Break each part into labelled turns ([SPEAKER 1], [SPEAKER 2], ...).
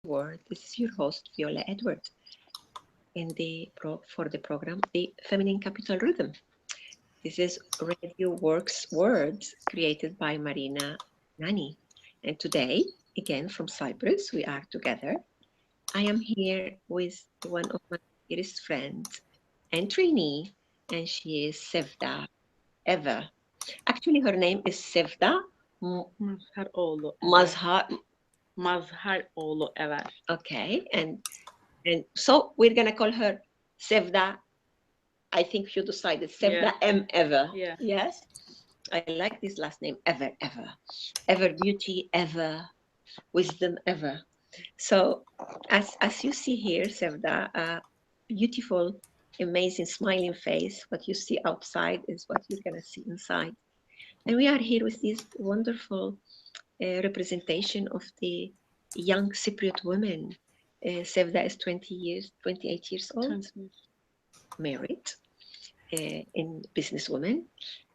[SPEAKER 1] World. This is your host, Viola Edward, for the program, The Feminine Capital Rhythm. This is Radio Works Words created by Marina Nani. And today, again from Cyprus, we are together. I am here with one of my dearest friends and trainee, and she is Sevda Eva. Actually, her name is Sevda
[SPEAKER 2] Mazharoğlu Ever.
[SPEAKER 1] Mazhar.
[SPEAKER 2] Mazharoğlu Ever.
[SPEAKER 1] Okay, and so we're gonna call her Sevda. I think you decided Sevda M Ever.
[SPEAKER 2] Yeah.
[SPEAKER 1] Yes, I like this last name ever beauty, ever wisdom, ever. So as you see here, Sevda, a beautiful, amazing, smiling face. What you see outside is what you're gonna see inside. And we are here with this wonderful representation of the young Cypriot women. Sevda is 28 years old, married, in businesswoman,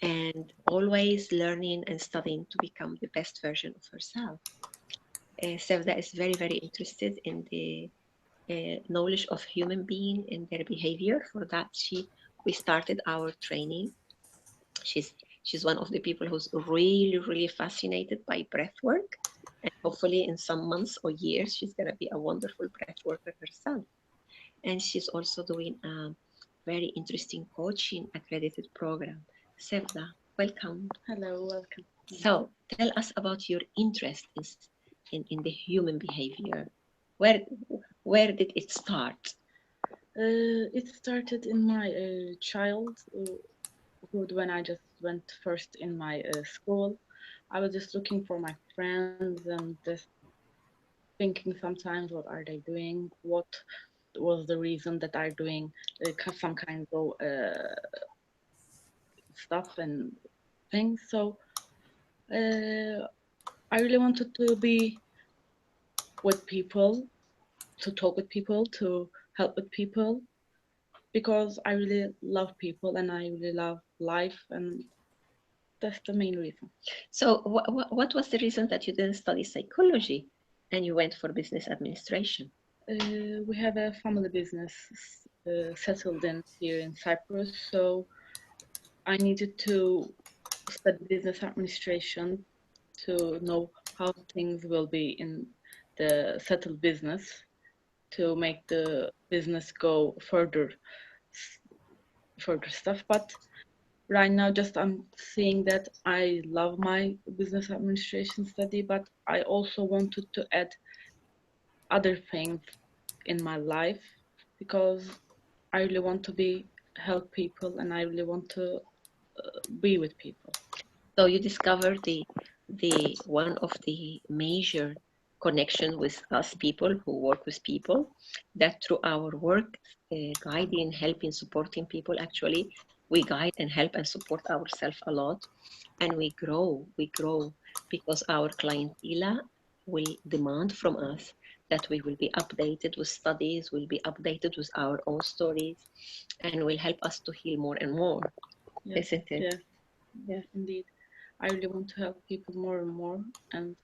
[SPEAKER 1] and always learning and studying to become the best version of herself. Sevda is very, very interested in the knowledge of human being and their behavior. For that, we started our training. She's one of the people who's really, really fascinated by breath work. And hopefully in some months or years, she's going to be a wonderful breath worker herself. And she's also doing a very interesting coaching accredited program. Sevda, welcome.
[SPEAKER 2] Hello, welcome.
[SPEAKER 1] So tell us about your interest in the human behavior. Where did it start?
[SPEAKER 2] It started in my childhood when I just went first in my school. I was just looking for my friends and just thinking sometimes, what are they doing? What was the reason that are doing some kind of stuff and things? So I really wanted to be with people, to talk with people, to help with people, because I really love people and I really love life, and that's the main reason.
[SPEAKER 1] So what was the reason that you didn't study psychology and you went for business administration?
[SPEAKER 2] We have a family business settled in here in Cyprus, so I needed to study business administration to know how things will be in the settled business, to make the business go further stuff. But right now, just I'm seeing that I love my business administration study, but I also wanted to add other things in my life, because I really want to help people and I really want to be with people.
[SPEAKER 1] So you discovered the one of the major connection with us people who work with people, that through our work, guiding, helping, supporting people, actually we guide and help and support ourselves a lot, and we grow because our clientele will demand from us that we will be updated with studies, will be updated with our own stories, and will help us to heal more and more.
[SPEAKER 2] Yes,
[SPEAKER 1] isn't it?
[SPEAKER 2] yes, yes, indeed. I really want to help people more and more, and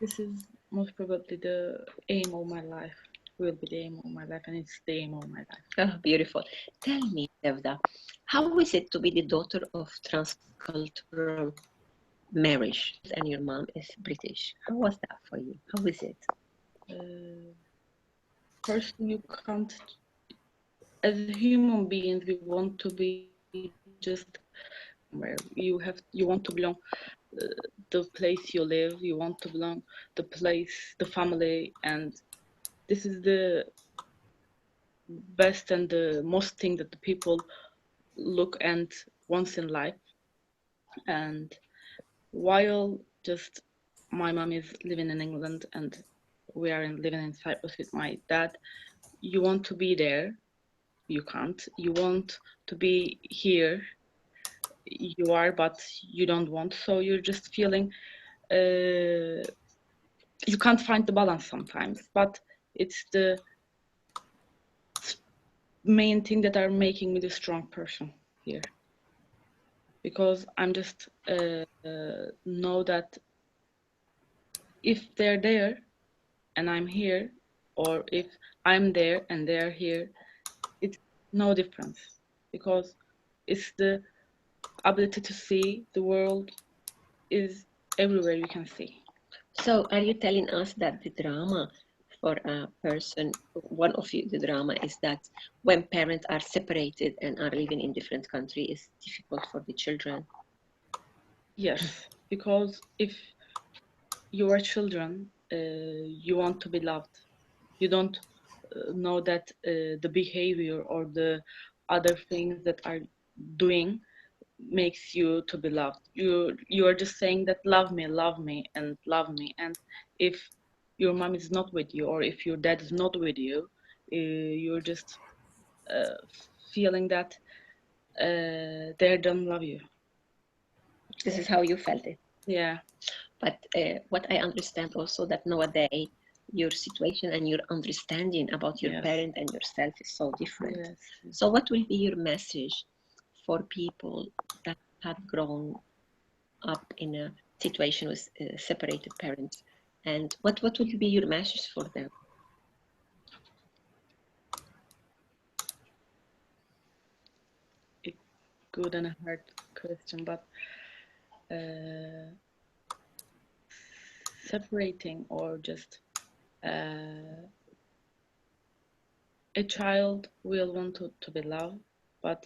[SPEAKER 2] this is most probably the aim of my life. Will be the aim of my life, and it's the aim of my life.
[SPEAKER 1] Oh, beautiful. Tell me, Sevda, how is it to be the daughter of transcultural marriage and your mom is British? How was that for you? How is it?
[SPEAKER 2] First, you can't. As human beings, we want to be just where you want to belong. The place you live, you want to belong. The place, the family, and this is the best and the most thing that the people look and once in life. And while just my mom is living in England and we are living in Cyprus with my dad, you want to be there, you can't. You want to be here, you are, but you don't want. So you're just feeling you can't find the balance sometimes. But it's the main thing that are making me the strong person here, because I'm just know that if they're there, and I'm here, or if I'm there and they're here, it's no difference, because it's the ability to see the world is everywhere you can see.
[SPEAKER 1] So are you telling us that the drama for a person, one of the drama is that when parents are separated and are living in different countries, it's difficult for the children?
[SPEAKER 2] Yes, because if you are children, you want to be loved. You don't know that the behavior or the other things that are doing makes you to be loved. You are just saying that love me, love me, and love me. And if your mom is not with you, or if your dad is not with you, you're just uh, feeling that they don't love you.
[SPEAKER 1] This is how you felt it.
[SPEAKER 2] Yeah.
[SPEAKER 1] But what I understand also that nowadays your situation and your understanding about your
[SPEAKER 2] Yes.
[SPEAKER 1] parent and yourself is so different.
[SPEAKER 2] Yes.
[SPEAKER 1] So what will be your message for people that have grown up in a situation with separated parents, and what would be your message for them?
[SPEAKER 2] It's good and a hard question, but separating or just a child will want to be loved, but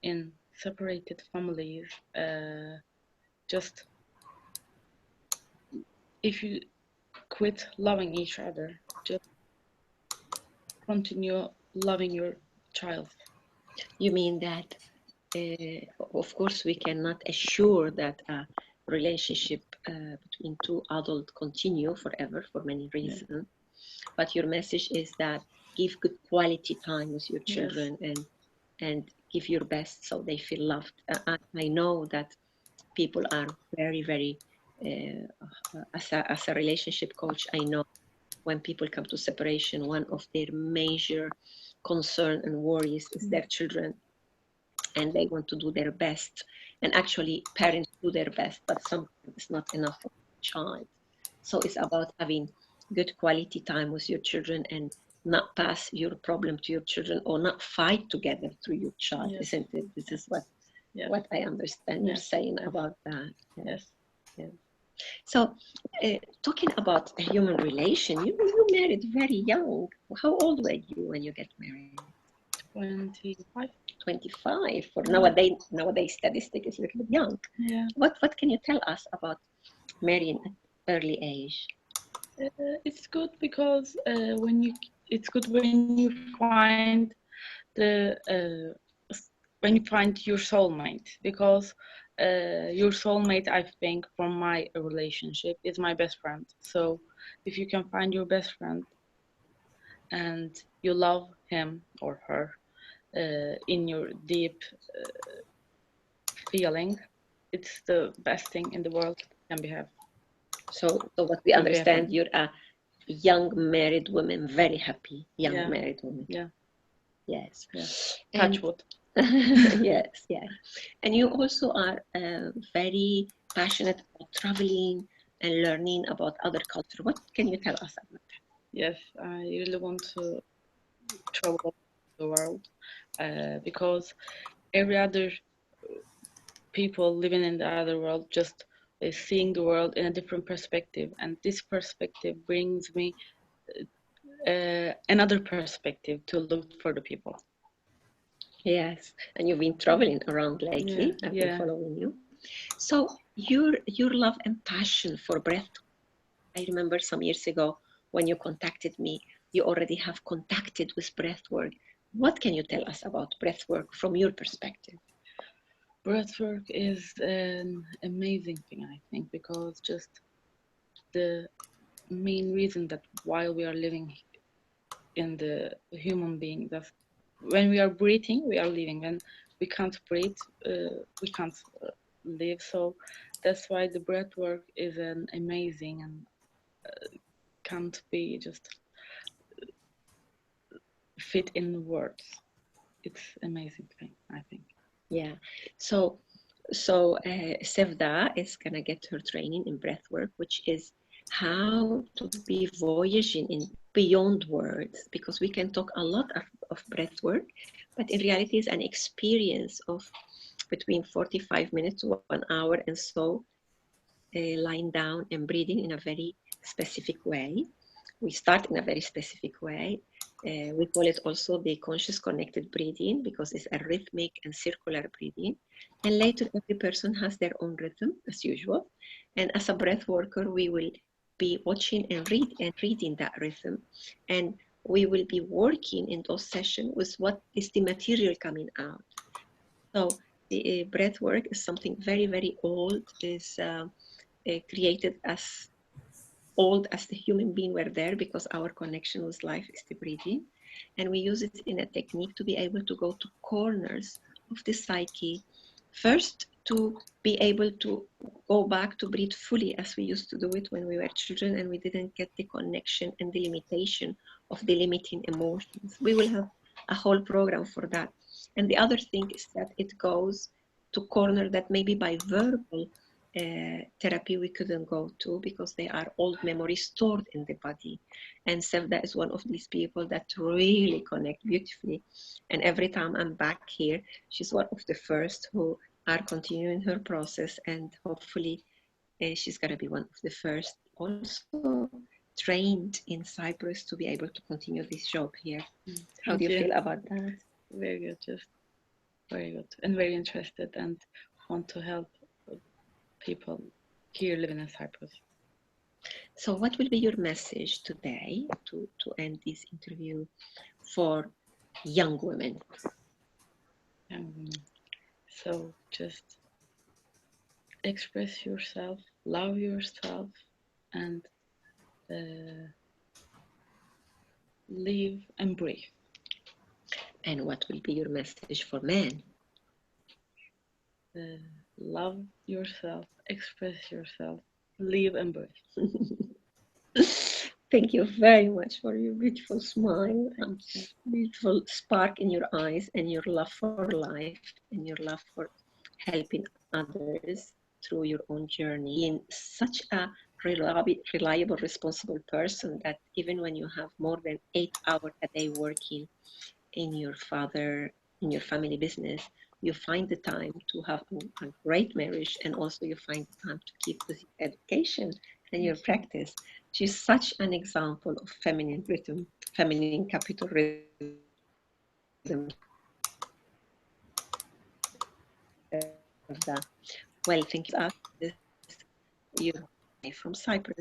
[SPEAKER 2] in separated families, just if you quit loving each other, just continue loving your child.
[SPEAKER 1] You mean that of course we cannot assure that a relationship between two adults continue forever for many reasons, but your message is that give good quality time with your children, and give your best so they feel loved. I know that people are very, very, as a relationship coach, I know when people come to separation, one of their major concern and worries is their children, and they want to do their best. And actually, parents do their best, but sometimes it's not enough for the child. So it's about having good quality time with your children and not pass your problem to your children, or not fight together through your child, isn't it? This is what I understand you're saying about that.
[SPEAKER 2] Yes.
[SPEAKER 1] Yeah. So, talking about a human relation, you married very young. How old were you when you get married?
[SPEAKER 2] 25.
[SPEAKER 1] 25. For nowadays statistic is a little bit young.
[SPEAKER 2] Yeah.
[SPEAKER 1] What can you tell us about marrying at early age?
[SPEAKER 2] It's good because it's good when you find when you find your soulmate, because your soulmate, I think, from my relationship, is my best friend. So if you can find your best friend and you love him or her in your deep feeling, it's the best thing in the world can be have.
[SPEAKER 1] So what we understand, you're a young married woman, very happy young married woman.
[SPEAKER 2] Yeah.
[SPEAKER 1] Yes.
[SPEAKER 2] Yeah. Touch wood.
[SPEAKER 1] Yes, yes. And you also are very passionate about traveling and learning about other culture. What can you tell us about that?
[SPEAKER 2] Yes, I really want to travel the world because every other people living in the other world just seeing the world in a different perspective, and this perspective brings me another perspective to look for the people.
[SPEAKER 1] Yes, and you've been traveling around lately. I've been following you. So your love and passion for breath. I remember some years ago when you contacted me, you already have contacted with breathwork. What can you tell us about breathwork from your perspective?
[SPEAKER 2] Breathwork is an amazing thing, I think, because just the main reason that while we are living in the human being, that when we are breathing, we are living. When we can't breathe, we can't live. So that's why the breathwork is an amazing and can't be just fit in words. It's amazing thing, I think.
[SPEAKER 1] Yeah. So Sevda is gonna get her training in breathwork, which is how to be voyaging in beyond words, because we can talk a lot of breath work, but in reality it's an experience of between 45 minutes to 1 hour, and so lying down and breathing in a very specific way. We start in a very specific way. We call it also the conscious connected breathing, because it's a rhythmic and circular breathing. And later, every person has their own rhythm, as usual. And as a breath worker, we will be watching and reading that rhythm. And we will be working in those sessions with what is the material coming out. So the breath work is something very, very old. Is created as old as the human being were there, because our connection with life is the breathing. And we use it in a technique to be able to go to corners of the psyche. First, to be able to go back to breathe fully as we used to do it when we were children and we didn't get the connection and the limitation of the limiting emotions. We will have a whole program for that. And the other thing is that it goes to corner that maybe by verbal therapy we couldn't go to, because they are old memories stored in the body. And Sevda is one of these people that really connect beautifully. And every time I'm back here, she's one of the first who are continuing her process, and hopefully she's going to be one of the first also trained in Cyprus to be able to continue this job here. How do you feel about that?
[SPEAKER 2] Very good, just very good, and very interested, and want to help people here living in Cyprus.
[SPEAKER 1] So what will be your message today to end this interview for young women?
[SPEAKER 2] Young women. So just express yourself, love yourself, and live and breathe.
[SPEAKER 1] And what will be your message for men?
[SPEAKER 2] Love yourself, express yourself, live and breathe.
[SPEAKER 1] Thank you very much for your beautiful smile,
[SPEAKER 2] Thank you.
[SPEAKER 1] beautiful spark in your eyes, and your love for life, and your love for helping others through your own journey. In such a reliable, responsible person that even when you have more than 8 hours a day working in your family business, you find the time to have a great marriage, and also you find the time to keep with your education and your practice. She's such an example of feminine rhythm, feminine capital rhythm. Well, thank you. You're from Cyprus.